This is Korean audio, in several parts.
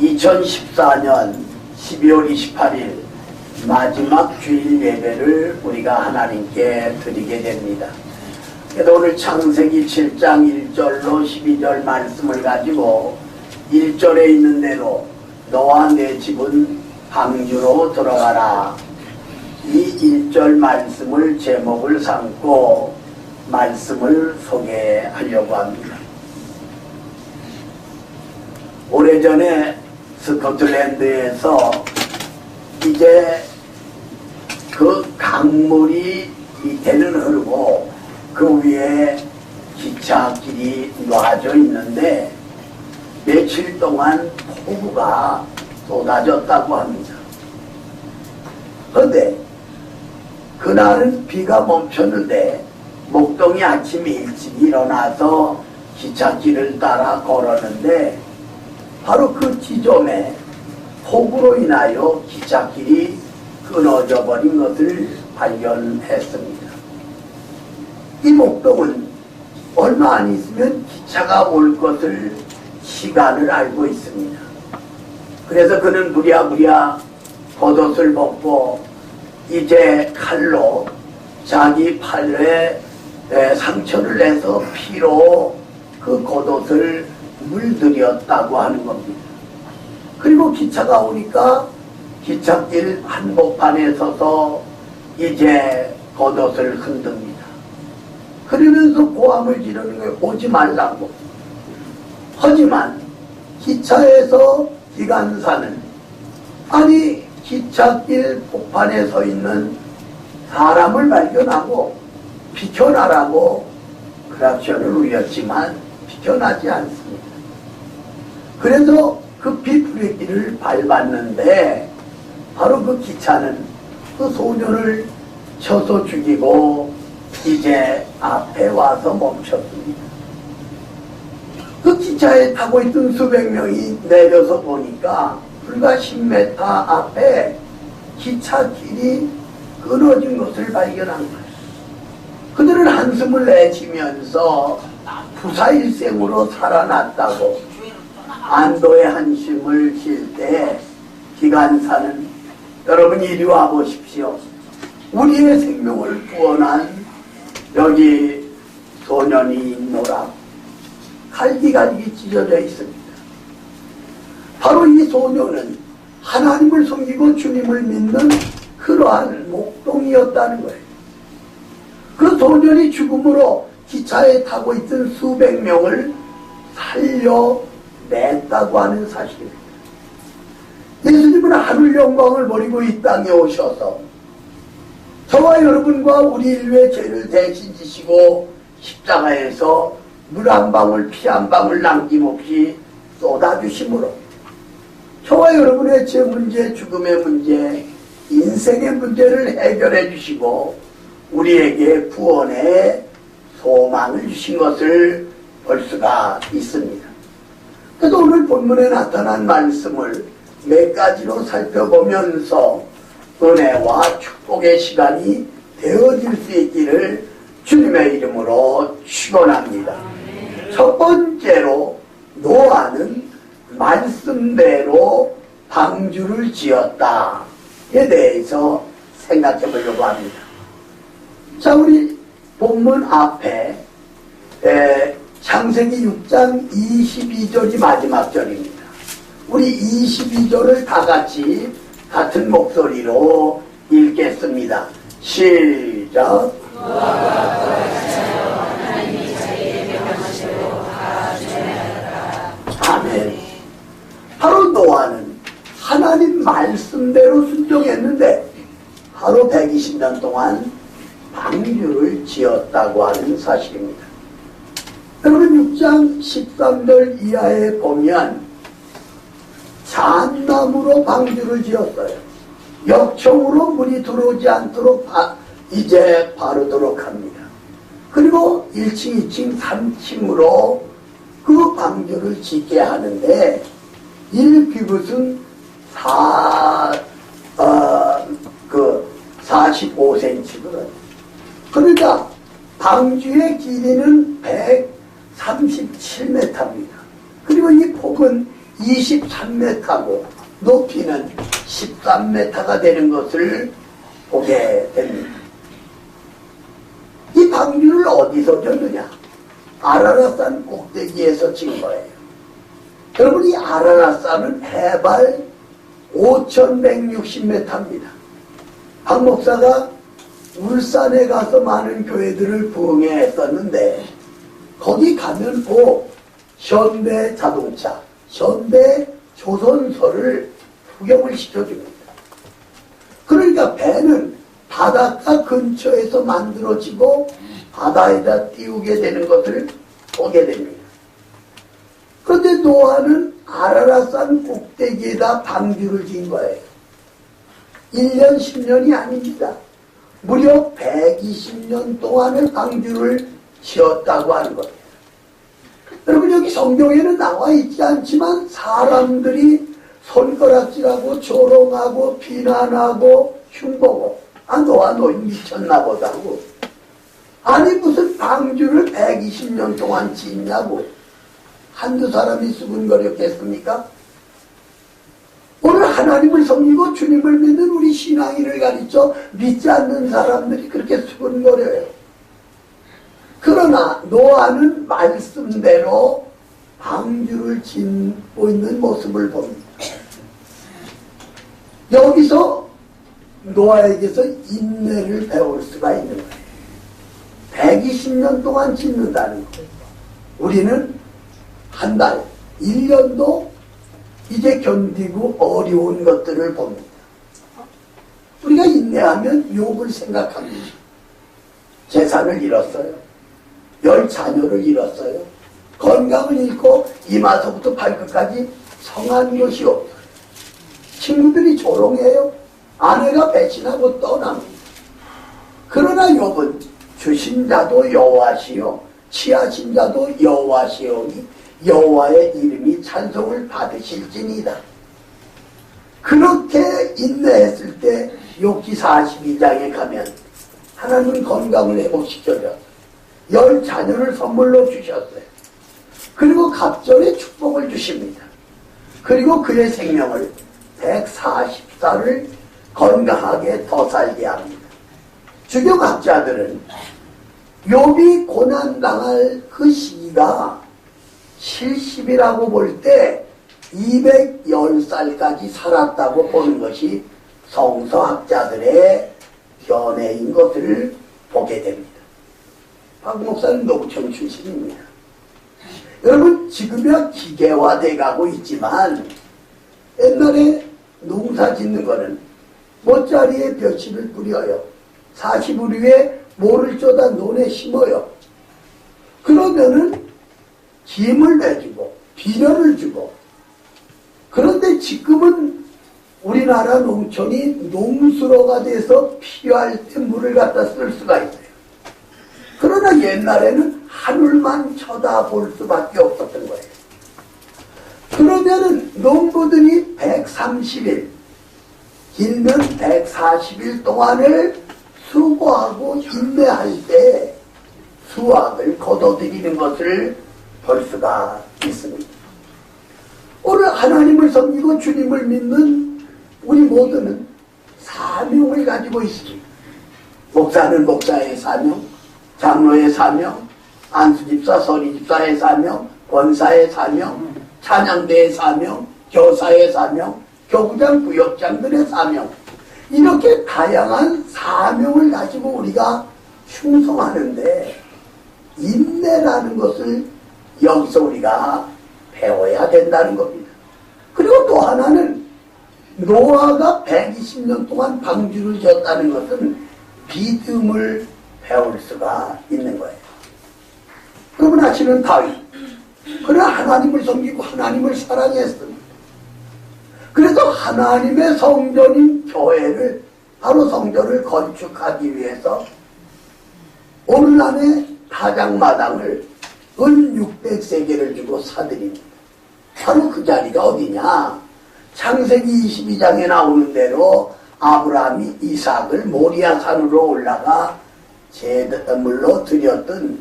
2014년 12월 28일 마지막 주일 예배를 우리가 하나님께 드리게 됩니다. 그래서 오늘 창세기 7장 1절로 12절 말씀을 가지고 1절에 있는 대로 너와 내 집은 방주로 들어가라. 이 1절 말씀을 제목을 삼고 말씀을 소개하려고 합니다. 오래전에 스코틀랜드에서 이제 그 강물이 밑에는 흐르고 그 위에 기차길이 놔져 있는데 며칠 동안 폭우가 쏟아졌다고 합니다. 그런데 그날은 비가 멈췄는데 목동이 아침 일찍 일어나서 기차길을 따라 걸었는데 바로 그 지점에 폭우로 인하여 기차길이 끊어져 버린 것을 발견했습니다. 이 목동은 얼마 안 있으면 기차가 올 것을 시간을 알고 있습니다. 그래서 그는 부랴부랴 겉옷을 벗고 이제 칼로 자기 팔에 상처를 내서 피로 그 겉옷을 물들였다고 하는 겁니다. 그리고 기차가 오니까 기찻길 한복판에 서서 이제 겉옷을 흔듭니다. 그러면서 고함을 지르는 거예요. 오지 말라고. 하지만 기차에서 기관사는 아니 기찻길 복판에 서 있는 사람을 발견하고 비켜나라고 크락션을 울렸지만 비켜나지 않습니다. 그래서 급히 브레이크를 밟았는데 바로 그 기차는 그 소년을 쳐서 죽이고 이제 앞에 와서 멈췄습니다. 그 기차에 타고 있던 수백 명이 내려서 보니까 불과 10m 앞에 기차길이 끊어진 것을 발견한 거예요. 그들은 한숨을 내쉬면서 부사일생으로 살아났다고 안도의 한숨을 쉴 때 기관사는 여러분 이리 와 보십시오. 우리의 생명을 구원한 여기 소년이 있노라. 칼기갈기 찢어져 있습니다. 바로 이 소년은 하나님을 섬기고 주님을 믿는 그러한 목동이었다는 거예요. 그 소년이 죽음으로 기차에 타고 있던 수백 명을 살려냈다고 하는 사실입니다. 예수님은 하늘 영광을 버리고 이 땅에 오셔서 저와 여러분과 우리 인류의 죄를 대신 지시고 십자가에서 물 한 방울 피 한 방울 남김없이 쏟아주심으로 저와 여러분의 죄 문제, 죽음의 문제, 인생의 문제를 해결해 주시고 우리에게 구원의 소망을 주신 것을 볼 수가 있습니다. 그래서 오늘 본문에 나타난 말씀을 몇 가지로 살펴보면서 은혜와 축복의 시간이 되어질 수 있기를 주님의 이름으로 축원합니다. 첫 번째로 노아는 말씀대로 방주를 지었다에 대해서 생각해 보려고 합니다. 자, 우리 본문 앞에 창세기 6장 22절이 마지막 절입니다. 우리 22절을 다 같이 같은 목소리로 읽겠습니다. 시작. 아멘. 바로 노아는 하나님 말씀대로 순종했는데 바로 120년 동안 방주를 지었다고 하는 사실입니다. 여러분 6장 13절 이하에 보면 잣나무로 방주를 지었어요. 역청으로 물이 들어오지 않도록 이제 바르도록 합니다. 그리고 1층, 2층, 3층으로 그 방주를 짓게 하는데 1규빗은 45cm거든요. 그러니까 방주의 길이는 137m입니다. 그리고 이 폭은 23m고 높이는 13m가 되는 것을 보게 됩니다. 이 방주를 어디서 졌느냐? 아라라산 꼭대기에서 진 거예요. 여러분, 이 아라라산은 해발 5160m입니다. 박 목사가 울산에 가서 많은 교회들을 부흥했었는데 거기 가면 꼭 현대자동차, 현대조선소를 구경을 시켜줍니다. 그러니까 배는 바닷가 근처에서 만들어지고 바다에다 띄우게 되는 것을 보게 됩니다. 그런데 노아는 아라라산 꼭대기에다 방주를 지은 거예요. 1년 10년이 아닙니다. 무려 120년 동안의 방주를 지었다고 하는 겁니다. 여러분, 여기 성경에는 나와 있지 않지만 사람들이 손가락질하고 조롱하고 비난하고 흉보고 노아 너 미쳤나 보다고. 아니 무슨 방주를 120년 동안 짓냐고. 한두 사람이 수군거렸겠습니까? 오늘 하나님을 섬기고 주님을 믿는 우리 신앙인을 가르쳐 믿지 않는 사람들이 그렇게 수군거려요. 그러나 노아는 말씀대로 방주를 짓고 있는 모습을 봅니다. 여기서 노아에게서 인내를 배울 수가 있는 거예요. 120년 동안 짓는다는 거예요. 우리는 한 달, 1년도 이제 견디고 어려운 것들을 봅니다. 우리가 인내하면 욥을 생각합니다. 재산을 잃었어요. 10 자녀를 잃었어요. 건강을 잃고 이마서부터 발끝까지 성한 것이 없어요. 친구들이 조롱해요. 아내가 배신하고 떠납니다. 그러나 욥은 주신 자도 여호와시요 취하신 자도 여호와시오니 여호와의 이름이 찬송을 받으실지니이다. 그렇게 인내했을 때 욥기 42장에 가면 하나님은 건강을 회복시켜줬어요. 10 자녀를 선물로 주셨어요. 그리고 갑절에 축복을 주십니다. 그리고 그의 생명을 140살을 건강하게 더 살게 합니다. 주교학자들은 욥이 고난당할 그 시기가 70이라고 볼 때 210살까지 살았다고 보는 것이 성서학자들의 견해인 것을 보게 됩니다. 박 목사는 노구청 출신입니다. 여러분, 지금이야 기계화돼 가고 있지만 옛날에 농사 짓는 거는 모짜리에 벼씨를 뿌려요. 40일 위에 모를 쪼다 논에 심어요. 그러면은 김을 내주고 비료를 주고. 그런데 지금은 우리나라 농촌이 농수로가 돼서 필요할 때 물을 갖다 쓸 수가 있어요. 그러나 옛날에는 하늘만 쳐다볼 수밖에 없었던 거예요. 그러면은 농부들이 130일, 길면 140일 동안을 수고하고 인내할 때 수확을 거둬들이는 것을 볼 수가 있습니다. 오늘 하나님을 섬기고 주님을 믿는 우리 모두는 사명을 가지고 있습니다. 목사는 목사의 사명, 장로의 사명, 안수집사, 서리집사의 사명, 권사의 사명, 찬양대의 사명, 교사의 사명, 교구장, 부역장들의 사명, 이렇게 다양한 사명을 가지고 우리가 충성하는데 인내라는 것을 여기서 우리가 배워야 된다는 겁니다. 그리고 또 하나는 노아가 120년 동안 방주를 지었다는 것은 믿음을 배울 수가 있는 거예요. 여러분 아시는 다윗, 그러나 하나님을 섬기고 하나님을 사랑했습니다. 그래서 하나님의 성전인 교회를, 바로 성전을 건축하기 위해서 오늘날의 타작마당을 은 600세겔을 주고 사드립니다. 바로 그 자리가 어디냐? 창세기 22장에 나오는 대로 아브라함이 이삭을 모리아산으로 올라가 제물로 드렸던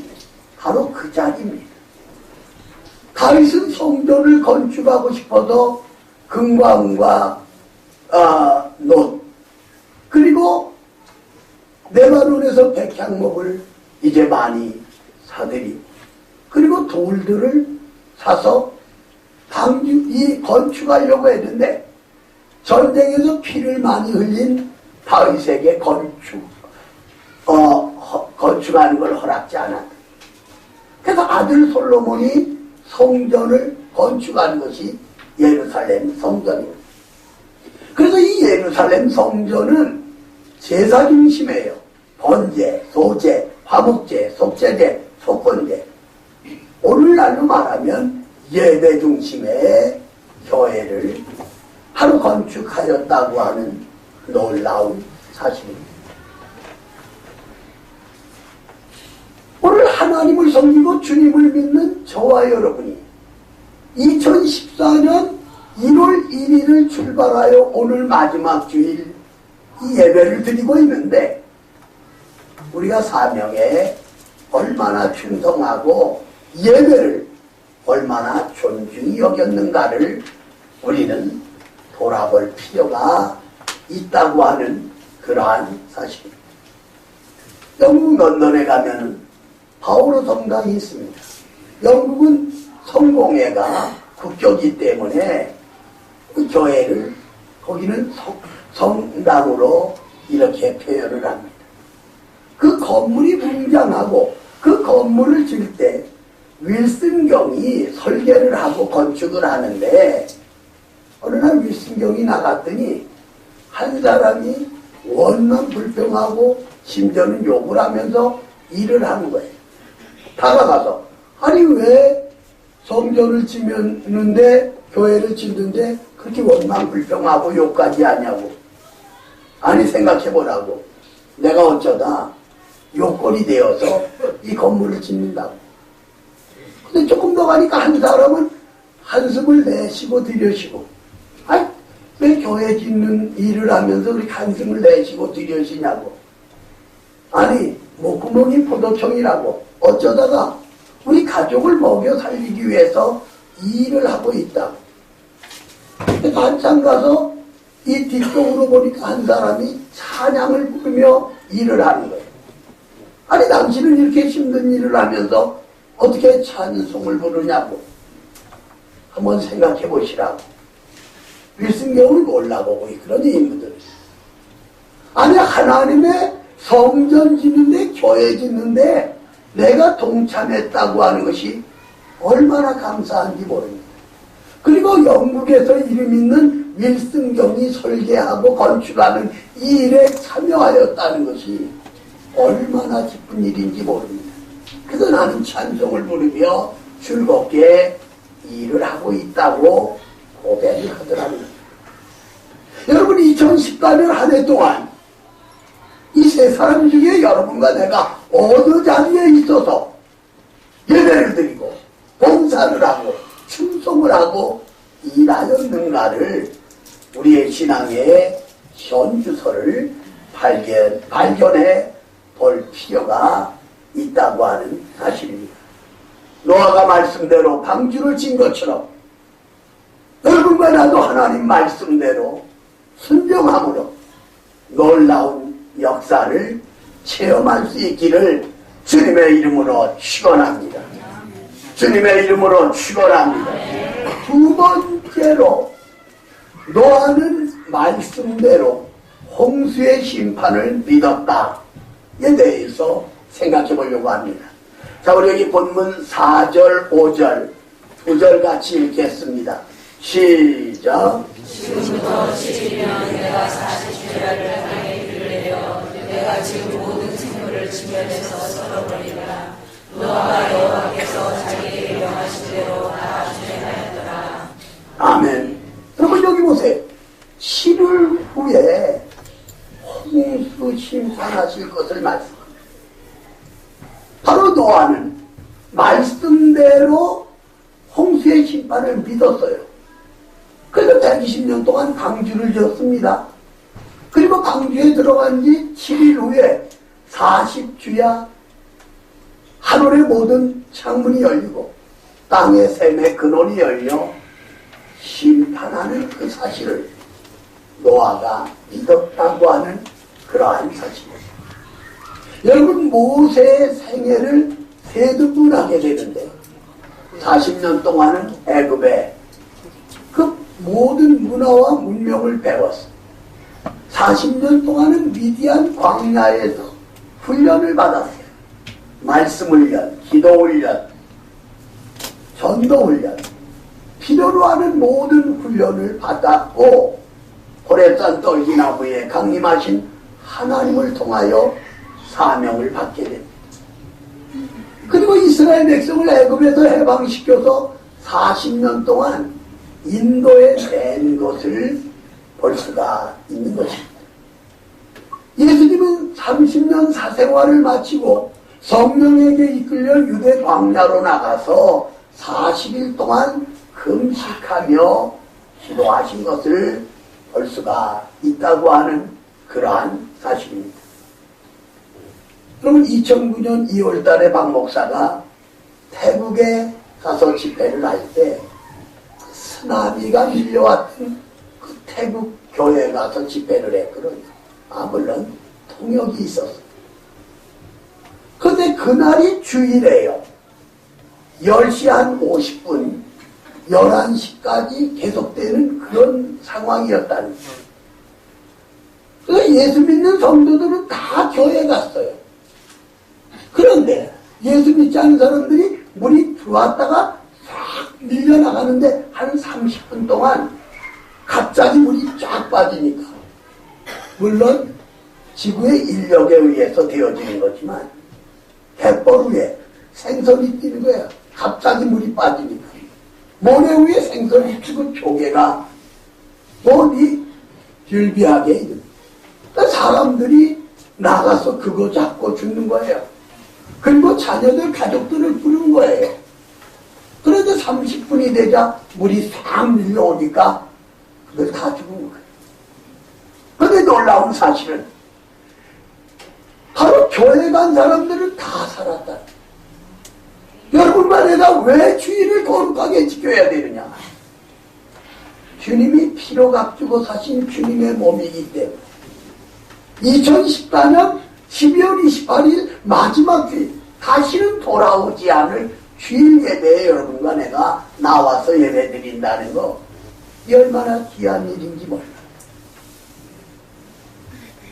바로 그 자리입니다. 다윗은 성전을 건축하고 싶어서 금과 놋 그리고 레바논에서 백향목을 이제 많이 사들이고 그리고 돌들을 사서 건축하려고 했는데 전쟁에서 피를 많이 흘린 다윗에게 건축하는 걸 허락지 않았다. 그래서 아들 솔로몬이 성전을 건축한 것이 예루살렘 성전입니다. 그래서 이 예루살렘 성전은 제사 중심이에요. 번제, 소제, 화목제, 속죄제, 속건제. 오늘날로 말하면 예배 중심의 교회를 하루 건축하였다고 하는 놀라운 사실입니다. 오늘 하나님을 섬기고 주님을 믿는 저와 여러분이 2014년 1월 1일을 출발하여 오늘 마지막 주일 이 예배를 드리고 있는데 우리가 사명에 얼마나 충성하고 예배를 얼마나 존중히 여겼는가를 우리는 돌아볼 필요가 있다고 하는 그러한 사실입니다. 영국 런던에 가면 바오로 성당이 있습니다. 영국은 성공회가 국교이기 때문에 그 교회를 거기는 성당으로 이렇게 표현을 합니다. 그 건물이 웅장하고 그 건물을 질 때 윌슨 경이 설계를 하고 건축을 하는데 어느 날 윌슨 경이 나갔더니 한 사람이 원만 불평하고 심지어는 욕을 하면서 일을 하는 거예요. 다가가서 아니 왜 성전을 짓는데 교회를 짓는데 그렇게 원망 불평하고 욕까지 하냐고. 아니 생각해보라고. 내가 어쩌다 요건이 되어서 이 건물을 짓는다고. 근데 조금 더 가니까 한 사람은 한숨을 내쉬고 들여쉬고 아니 왜 교회 짓는 일을 하면서 그렇게 한숨을 내쉬고 들여쉬냐고. 아니 목구멍이 포도청이라고. 어쩌다가 우리 가족을 먹여 살리기 위해서 이 일을 하고 있다고. 반찬 가서 이 뒤쪽으로 보니까 한 사람이 찬양을 부르며 일을 하는 거예요. 아니 당신은 이렇게 힘든 일을 하면서 어떻게 찬송을 부르냐고. 한번 생각해 보시라고. 윌슨경을 몰라보고 그런 인물들. 아니 하나님의 성전 짓는데 교회 짓는데 내가 동참했다고 하는 것이 얼마나 감사한지 모릅니다. 그리고 영국에서 이름 있는 윌슨경이 설계하고 건축하는 이 일에 참여하였다는 것이 얼마나 기쁜 일인지 모릅니다. 그래서 나는 찬송을 부르며 즐겁게 일을 하고 있다고 고백을 하더랍니다. 여러분 2014년 한 해 동안 이 세 사람 중에 여러분과 내가 어느 자리에 있어서 예배를 드리고 봉사를 하고 충성을 하고 일하였는가를 우리의 신앙의 현주소를 발견해 볼 필요가 있다고 하는 사실입니다. 노아가 말씀대로 방주를 진 것처럼 여러분과 나도 하나님 말씀대로 순종함으로 놀라운 역사를 체험할 수 있기를 주님의 이름으로 축원합니다. 주님의 이름으로 축원합니다. 두 번째로 노아는 말씀대로 홍수의 심판을 믿었다에 대해서 생각해 보려고 합니다. 자, 우리 여기 본문 4절, 5절, 2절 같이 읽겠습니다. 시작. 지금부터 70년 내가 40주야를 땅에 들으려 내가 지금 모든 생물을 지면에서 썰어버리라. 노아가 여호와께서 자기에게 명하신 대로 다 준행하였더라. 아멘. 여러분 여기 보세요. 7일 후에 홍수 심판하실 것을 말씀합니다. 바로 노아는 말씀대로 홍수의 심판을 믿었어요. 그래서 120년 동안 방주를 지었습니다. 그리고 방주에 들어간 지 7일 후에 40주야 하늘의 모든 창문이 열리고 땅의 샘의 근원이 열려 심판하는 그 사실을 노아가 믿었다고 하는 그러한 사실입니다. 여러분, 모세의 생애를 세등분하게 되는데 40년 동안은 애굽에 그 모든 문화와 문명을 배웠어. 40년 동안은 미디안 광야에서 훈련을 받았어요. 말씀 훈련, 기도 훈련, 전도 훈련, 필요로 하는 모든 훈련을 받았고 호렙산 떨기나무에 강림하신 하나님을 통하여 사명을 받게 됩니다. 그리고 이스라엘 백성을 애굽에서 해방시켜서 40년 동안 인도에 낸 것을 볼 수가 있는 것입니다. 예수님은 30년 사생활을 마치고 성령에게 이끌려 유대 광야로 나가서 40일 동안 금식하며 기도하신 것을 볼 수가 있다고 하는 그러한 사실입니다. 그러면 2009년 2월 달에 박 목사가 태국에 가서 집회를 할 때 쓰나미가 밀려왔던 그 태국 교회에 가서 집회를 했거든요. 물론 통역이 있었어요. 그런데 그날이 주일이에요. 10시 한 50분, 11시까지 계속되는 그런 상황이었다는 거예요. 그래서 예수 믿는 성도들은 다 교회에 갔어요. 그런데 예수 믿지 않는 사람들이 물이 들어왔다가 싹 밀려나가는데 한 30분 동안 갑자기 물이 쫙 빠지니까, 물론 지구의 인력에 의해서 되어지는 거지만 갯벌 위에 생선이 뛰는 거예요. 갑자기 물이 빠지니까 모래 위에 생선이 뛰고 조개가 멀리 즐비하게 이릅니다. 사람들이 나가서 그거 잡고 죽는 거예요. 그리고 자녀들, 가족들을 부르는 거예요. 그런데 30분이 되자 물이 싹 밀려오니까 그걸 다 죽은 거예요. 그런데 놀라운 사실은 바로 교회 간 사람들은 다 살았다. 여러분과 내가 왜 주일을 거룩하게 지켜야 되느냐? 주님이 피로 값주고 사신 주님의 몸이기 때문에 2014년 12월 28일 마지막 주일, 다시는 돌아오지 않을 주일 예배에 여러분과 내가 나와서 예배 드린다는 거, 이 얼마나 귀한 일인지 몰라요.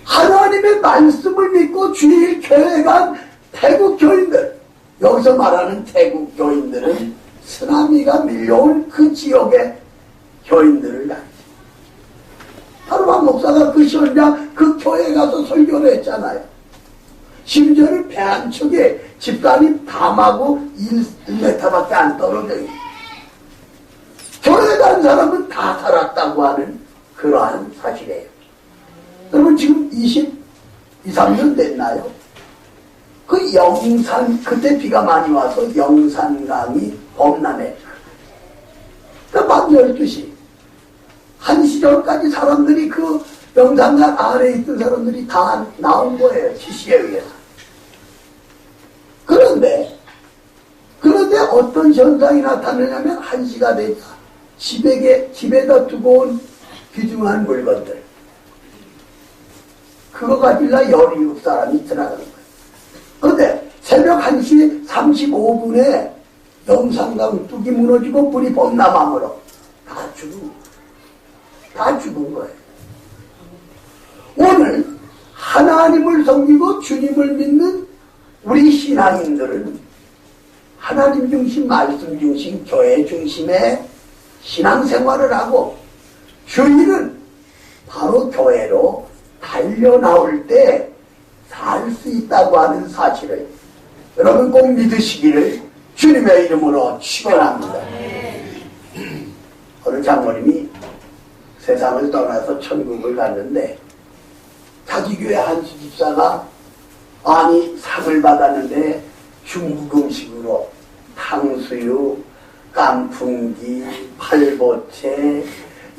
하나님의 말씀을 믿고 주일 교회 간 태국 교인들, 여기서 말하는 태국 교인들은 쓰나미가 밀려온 그 지역의 교인들을 알지. 바로 박 목사가 그 현장, 그 교회에 가서 설교를 했잖아요. 심지어는 배 한 척에 집단이 담하고 1m밖에 안 떨어져 있어요. 교회에 간 사람은 다 살았다고 하는 그러한 사실이에요. 여러분, 지금 23년 됐나요? 그 영산, 그때 비가 많이 와서 영산강이 범람해. 밤 12시. 1시 전까지 사람들이 그 영산강 아래에 있던 사람들이 다 나온 거예요. 지시에 의해서. 그런데 어떤 현상이 나타나냐면 1시가 되자 집에다 두고 온 귀중한 물건들. 그거 가지려 17사람이 들어가는 거예요. 그런데 새벽 1시 35분에 영산강 뚝이 무너지고 불이 범람함으로 다 죽은 거예요. 오늘 하나님을 섬기고 주님을 믿는 우리 신앙인들은 하나님 중심, 말씀 중심, 교회 중심의 신앙생활을 하고 주일은 바로 교회로 달려나올 때 살 수 있다고 하는 사실을 여러분 꼭 믿으시기를 주님의 이름으로 축원합니다. 어느 장모님이 세상을 떠나서 천국을 갔는데 자기 교회 한 수집사가 상을 받았는데 중국 음식으로 탕수육, 깐풍기, 팔보채,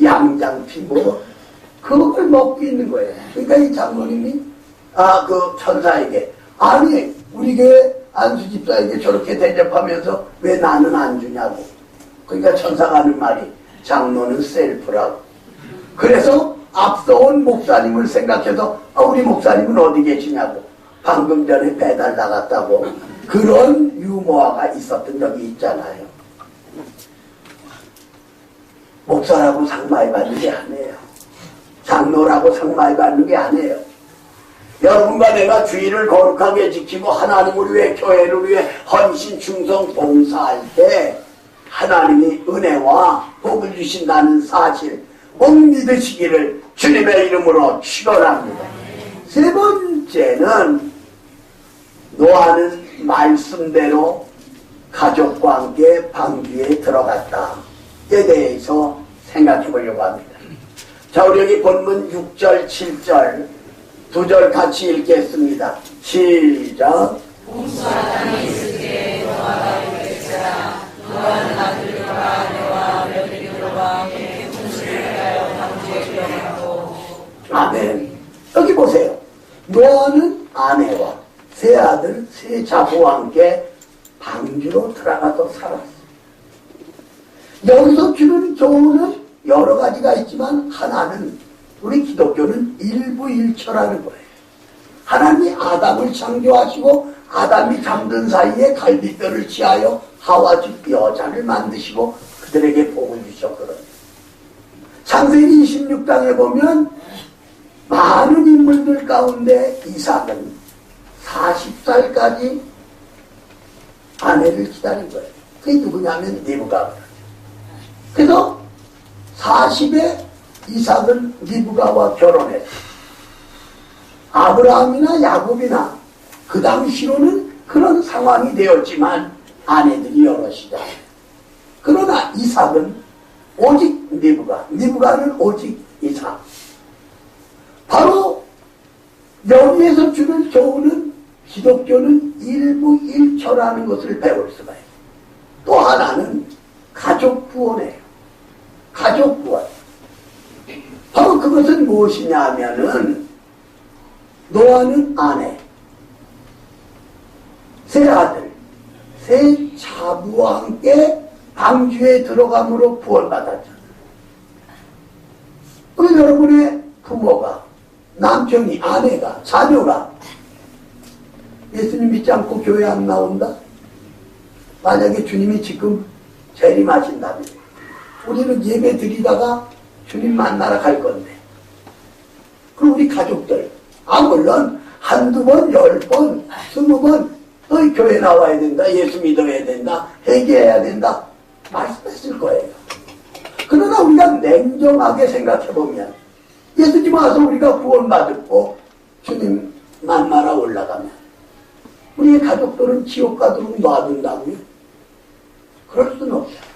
양장피 그걸 먹고 있는 거예요. 그러니까 이 장모님이 그 천사에게 우리 교회 안수 집사에게 저렇게 대접하면서 왜 나는 안 주냐고. 그러니까 천사가 하는 말이 장로는 셀프라고. 그래서 앞서온 목사님을 생각해서 우리 목사님은 어디 계시냐고. 방금 전에 배달 나갔다고. 그런 유머가 있었던 적이 있잖아요. 목사라고 상 많이 받는 게 아니에요. 장로라고 상 많이 받는 게 아니에요. 여러분과 내가 주의를 거룩하게 지키고 하나님을 위해 교회를 위해 헌신 충성 봉사할 때 하나님이 은혜와 복을 주신다는 사실 꼭 믿으시기를 주님의 이름으로 축원합니다. 세 번째는 노아는 말씀대로 가족과 함께 방주에 들어갔다에 대해서 생각해 보려고 합니다. 자, 우리 여기 본문 6절 7절 두 절 같이 읽겠습니다. 시작. 홍수와 땅이 있을 때 노아가 유익했으나 노아는 아들들과 아내와 며느리들과 함께 홍수를 피하여 방주에 들어갔고. 아멘. 여기 보세요. 노아는 아내와 세 아들 세 자부와 함께 방주로 들어가서 살았어요. 여기서 주는 교훈은 여러 가지가 있지만 하나는 우리 기독교는 일부일처라는 거예요. 하나님이 아담을 창조하시고 아담이 잠든 사이에 갈비뼈를 취하여 하와 즉 여자를 만드시고 그들에게 복을 주셨거든요. 창세기 26장에 보면 많은 인물들 가운데 이삭은 40살까지 아내를 기다린 거예요. 그게 누구냐면 리브가. 그래서 40에 이삭은 리브가와 결혼했어요. 아브라함이나 야곱이나 그 당시로는 그런 상황이 되었지만 아내들이 여럿이다. 그러나 이삭은 오직 리브가는 오직 이삭. 바로 여기에서 주는 교훈은 기독교는 일부일처라는 것을 배울 수가 있어요. 또 하나는 가족 구원이에요. 가족 구원. 바로 그것은 무엇이냐 하면은 노아는 아내, 세 아들, 세 자부와 함께 방주에 들어감으로 구원받았잖아요. 그럼 여러분의 부모가, 남편이, 아내가, 자녀가 예수님 믿지 않고 교회 안 나온다? 만약에 주님이 지금 재림하신다면 우리는 예배 드리다가 주님 만나러 갈 건데, 그럼 우리 가족들 물론 한두 번, 10번, 20번 너희 교회 나와야 된다, 예수 믿어야 된다, 회개해야 된다 말씀했을 거예요. 그러나 우리가 냉정하게 생각해보면 예수님 와서 우리가 구원받고 주님 만나러 올라가면 우리의 가족들은 지옥 가도록 놔둔다고요? 그럴 수는 없잖아요.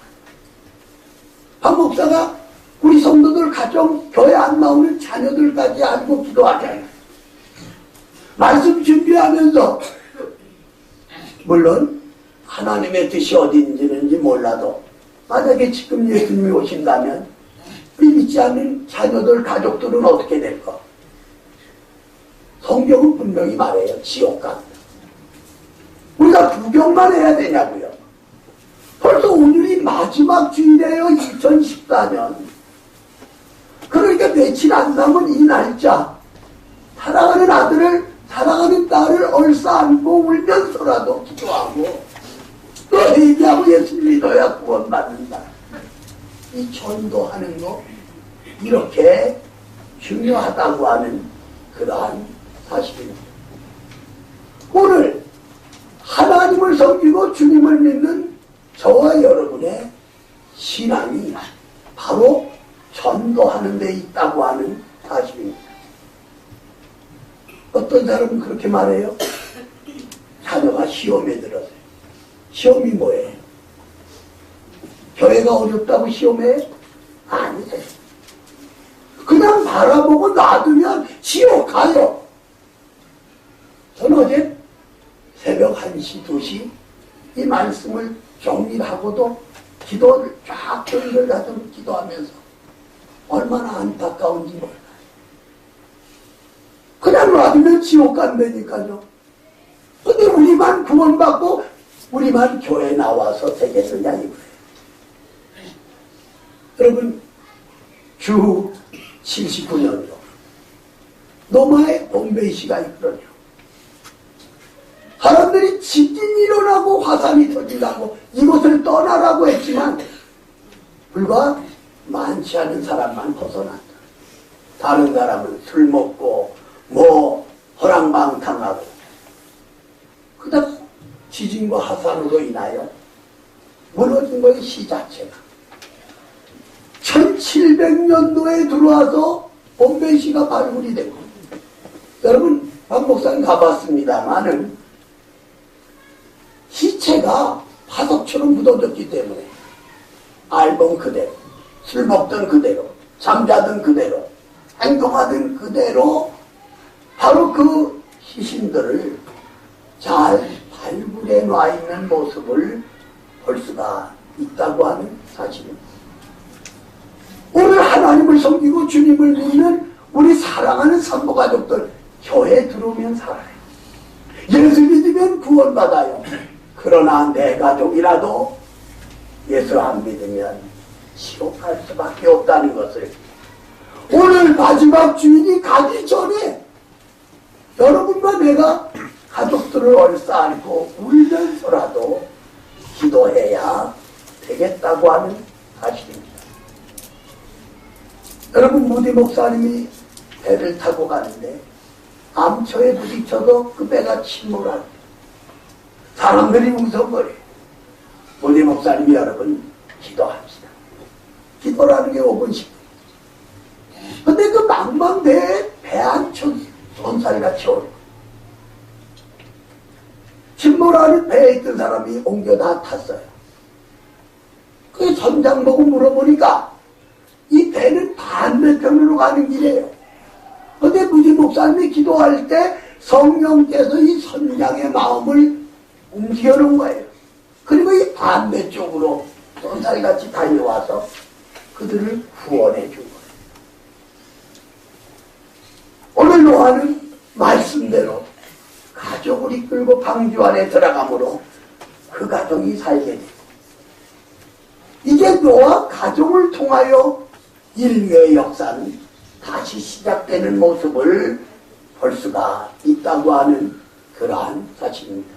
박 목사가 우리 성도들 가정 교회 안 나오는 자녀들까지 알고 기도하잖아요. 말씀 준비하면서 물론 하나님의 뜻이 어디 있는지 몰라도 만약에 지금 예수님이 오신다면 우리 믿지 않는 자녀들 가족들은 어떻게 될까? 성경은 분명히 말해요. 지옥 간다. 우리가 구경만 해야 되냐고요. 벌써 오늘이 마지막 주일이에요. 2014년. 그러니까 며칠 안 남은 이 날짜 사랑하는 아들을 사랑하는 딸을 얼싸안고 울면서라도 기도하고 또 회개하고 예수 믿어야 구원받는다. 이 전도하는 거 이렇게 중요하다고 하는 그러한 사실입니다. 오늘 하나님을 섬기고 주님을 믿는 저와 여러분의 신앙이 바로 전도하는 데 있다고 하는 사실입니다. 어떤 사람은 그렇게 말해요. 자녀가 시험에 들었어요. 시험이 뭐예요? 교회가 어렵다고 시험해? 아니에요. 그냥 바라보고 놔두면 지옥 가요. 저는 어제 새벽 1시, 2시 이 말씀을 정리하고도 기도를 쫙 전들 가서 기도하면서 얼마나 안타까운지 몰라요. 그냥 놔두면 지옥 간다니까요. 근데 우리만 구원받고 우리만 교회 나와서 되겠느냐 이거예요. 여러분, 주 79년도 노마의 bombe이 씨가 있거든요. 사람들이 지진이 일어나고 화산이 터진다고 이곳을 떠나라고 했지만 불과 많지 않은 사람만 벗어났다. 다른 사람은 술 먹고 허랑방탕하고 그다음 지진과 화산으로 인하여 무너진 거의 시 자체가 1700년도에 들어와서 bombe이 씨가 발굴이 되고, 여러분 박 목사님 가봤습니다마는 시체가 화석처럼 묻어졌기 때문에 앨범 그대로, 술 먹던 그대로, 잠자던 그대로, 행동하던 그대로 바로 그 시신들을 잘 발굴해 놔 있는 모습을 볼 수가 있다고 하는 사실입니다. 오늘 하나님을 섬기고 주님을 믿는 우리 사랑하는 산모가족들, 교회에 들어오면 살아요. 예수 믿으면 구원받아요. 그러나 내 가족이라도 예수 안 믿으면 지옥 갈 수밖에 없다는 것을 오늘 마지막 주일이 가기 전에 여러분과 내가 가족들을 얼싸안고 울면서라도 기도해야 되겠다고 하는 사실입니다. 여러분, 무디 목사님이 배를 타고 가는데 암초에 부딪혀서 그 배가 침몰할 때 사람들이 웃어버려요. 무디 목사님이 여러분 기도합시다. 기도라는 게 5분 10분. 근데 그 망망대에 배 안쪽 손살같이 오르고 침몰하는 배에 있던 사람이 옮겨 다 탔어요. 그 선장 보고 물어보니까 이 배는 반대편으로 가는 길이에요. 근데 무지 목사님이 기도할 때 성령께서 이 선장의 마음을 움직여 놓은 거예요. 그리고 이 반대쪽으로 손살같이 달려와서 그들을 구원해 준 거예요. 오늘 노아는 말씀대로 가족을 이끌고 방주 안에 들어가므로 그 가족이 살게 되고, 이제 노아 가족을 통하여 인류의 역사는 다시 시작되는 모습을 볼 수가 있다고 하는 그러한 사실입니다.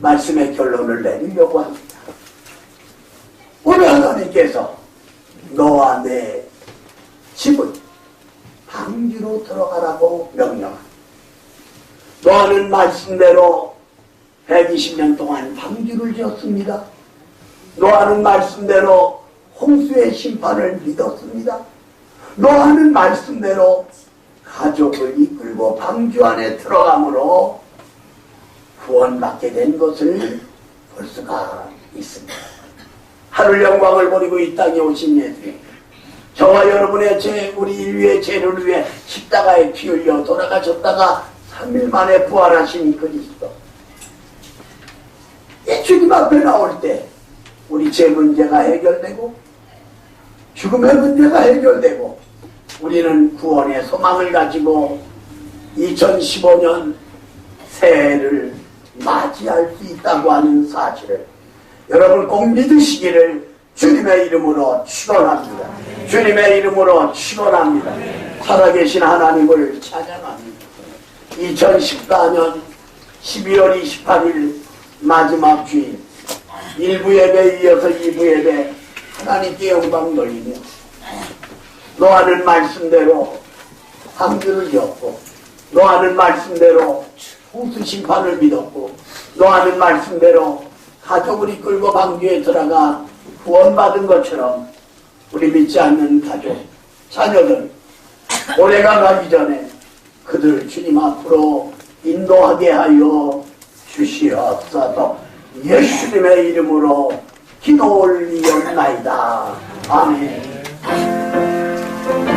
말씀의 결론을 내리려고 합니다. 오늘 하나님께서 너와 내 집을 방주로 들어가라고 명령합니다. 노아는 말씀대로 120년 동안 방주를 지었습니다. 노아는 말씀대로 홍수의 심판을 믿었습니다. 노아는 말씀대로 가족을 이끌고 방주 안에 들어가므로 구원받게 된 것을 볼 수가 있습니다. 하늘 영광을 버리고 이 땅에 오신 예수님, 저와 여러분의 죄, 우리 인류의 죄를 위해 십자가에 피 흘려 돌아가셨다가 3일 만에 부활하신 그리스도, 이 주님 앞에 나올 때 우리 죄 문제가 해결되고 죽음의 문제가 해결되고 우리는 구원의 소망을 가지고 2015년 새해를 맞이할 수 있다고 하는 사실을 여러분 꼭 믿으시기를 주님의 이름으로 축원합니다. 주님의 이름으로 축원합니다. 살아계신 하나님을 찬양합니다. 2014년 12월 28일 마지막 주일 1부 예배에 이어서 2부 예배 하나님께 영광 돌리며 노아는 말씀대로 방주를 지었고, 노아는 말씀대로 홍수 심판을 믿었고, 노아는 말씀대로 가족을 이끌고 방주에 들어가 구원받은 것처럼 우리 믿지 않는 가족, 자녀들 올해가 가기 전에 그들 주님 앞으로 인도하게 하여 주시옵소서. 예수님의 이름으로 기도 올리옵나이다. 아멘.